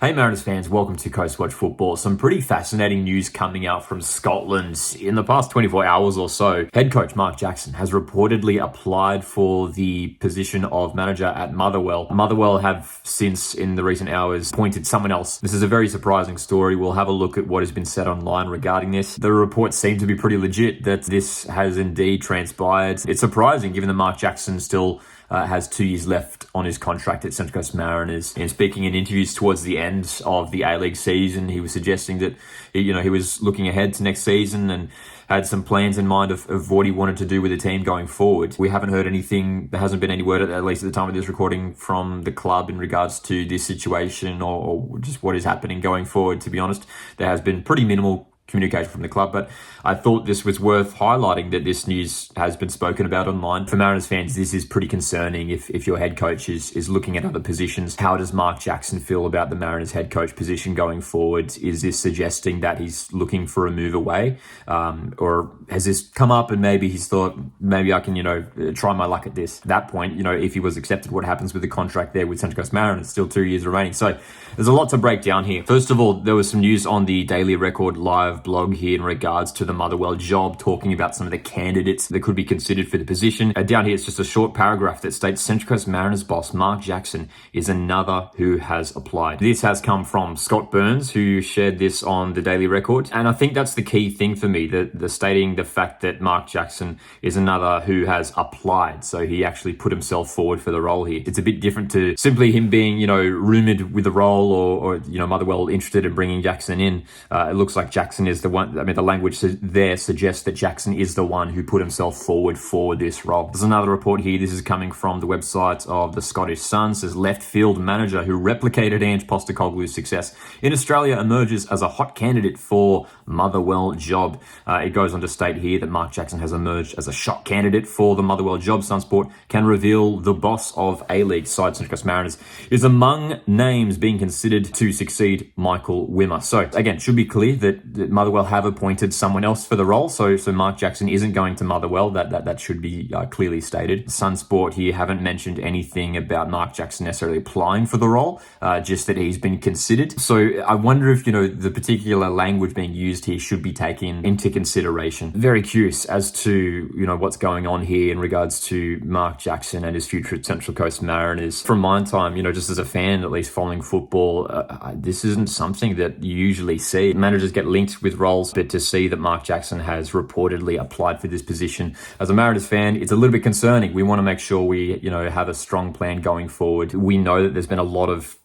Hey Mariners fans, welcome to Coast Watch Football. Some pretty fascinating news coming out from Scotland. In the past 24 hours or so, head coach Mark Jackson has reportedly applied for the position of manager at Motherwell. Motherwell have since, in the recent hours, appointed someone else. This is a very surprising story. We'll have a look at what has been said online regarding this. The reports seem to be pretty legit that this has indeed transpired. It's surprising given that Mark Jackson still has 2 years left on his contract at Central Coast Mariners. And speaking in interviews towards the end of the A-League season, he was suggesting that he was looking ahead to next season and had some plans in mind of what he wanted to do with the team going forward. We haven't heard anything. There hasn't been any word, at least at the time of this recording, from the club in regards to this situation or just what is happening going forward. To be honest, there has been pretty minimal communication from the club, but I thought this was worth highlighting that this news has been spoken about online. For Mariners fans, this is pretty concerning if your head coach is looking at other positions. How does Mark Jackson feel about the Mariners head coach position going forward? Is this suggesting that he's looking for a move away? Or has this come up and maybe he's thought, maybe I can, try my luck at this? At that point, if he was accepted, what happens with the contract there with Central Coast Mariners? Still 2 years remaining. So there's a lot to break down here. First of all, there was some news on the Daily Record live blog here in regards to the Motherwell job, talking about some of the candidates that could be considered for the position. Down here, it's just a short paragraph that states Central Coast Mariners boss Mark Jackson is another who has applied. This has come from Scott Burns, who shared this on the Daily Record. And I think that's the key thing for me, the stating the fact that Mark Jackson is another who has applied. So he actually put himself forward for the role here. It's a bit different to simply him being, rumored with the role or Motherwell interested in bringing Jackson in. It looks like Jackson is the one. I mean, the language there suggests that Jackson is the one who put himself forward for this role. There's another report here. This is coming from the website of the Scottish Sun. It says left field manager who replicated Ange Postecoglou's success in Australia emerges as a hot candidate for Motherwell job. It goes on to state here that Mark Jackson has emerged as a shot candidate for the Motherwell job. Sunsport can reveal the boss of A-League side Central Coast Mariners is among names being considered to succeed Michael Wimmer. So again, it should be clear that Motherwell have appointed someone else for the role. So Mark Jackson isn't going to Motherwell. That should be clearly stated. Sunsport here haven't mentioned anything about Mark Jackson necessarily applying for the role, just that he's been considered. So I wonder if, the particular language being used here should be taken into consideration. Very curious as to, what's going on here in regards to Mark Jackson and his future at Central Coast Mariners. From my time, just as a fan, at least following football, this isn't something that you usually see. Managers get linked with roles, but to see that Mark Jackson has reportedly applied for this position, as a Mariners fan, it's a little bit concerning. We want to make sure we, have a strong plan going forward. We know that there's been a lot of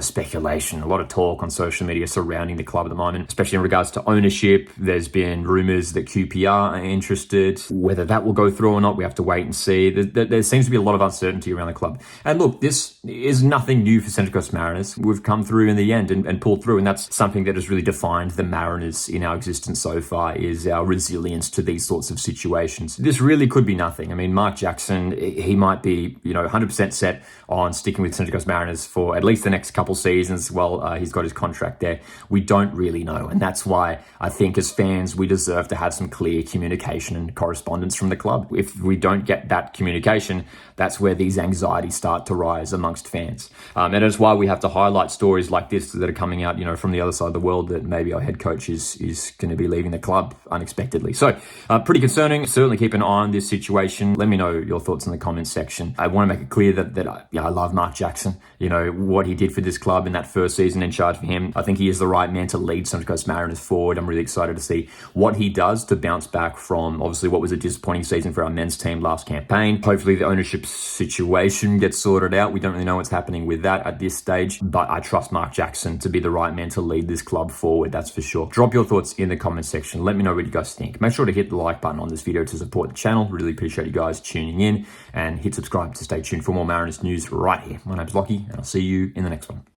speculation, a lot of talk on social media surrounding the club at the moment, especially in regards to ownership. There's been rumors that QPR are interested. Whether that will go through or not, we have to wait and see. There seems to be a lot of uncertainty around the club. And look, this is nothing new for Central Coast Mariners. We've come through in the end and pulled through, and that's something that has really defined the Mariners in our existence so far, is our resilience to these sorts of situations. This really could be nothing. I mean, Mark Jackson, he might be, 100% set on sticking with Central Coast Mariners for at least the next couple seasons. Well, he's got his contract there. We don't really know. And that's why I think as fans, we deserve to have some clear communication and correspondence from the club. If we don't get that communication, that's where these anxieties start to rise amongst fans. And it's why we have to highlight stories like this that are coming out, from the other side of the world, that maybe our head coach is going to be leaving the club unexpectedly. So pretty concerning. Certainly keep an eye on this situation. Let me know your thoughts in the comments section. I want to make it clear that I love Mark Jackson. What he did for this club in that first season in charge for him, I think he is the right man to lead Central Coast Mariners forward. I'm really excited to see what he does to bounce back from obviously what was a disappointing season for our men's team last campaign. Hopefully the ownership situation gets sorted out. We don't really know what's happening with that at this stage, but I trust Mark Jackson to be the right man to lead this club forward, that's for sure. Drop your thoughts in the comment section. Let me know what you guys think. Make sure to hit the like button on this video to support the channel. Really appreciate you guys tuning in, and hit subscribe to stay tuned for more Mariners news right here. My name's Lockie, and I'll see you in the next one.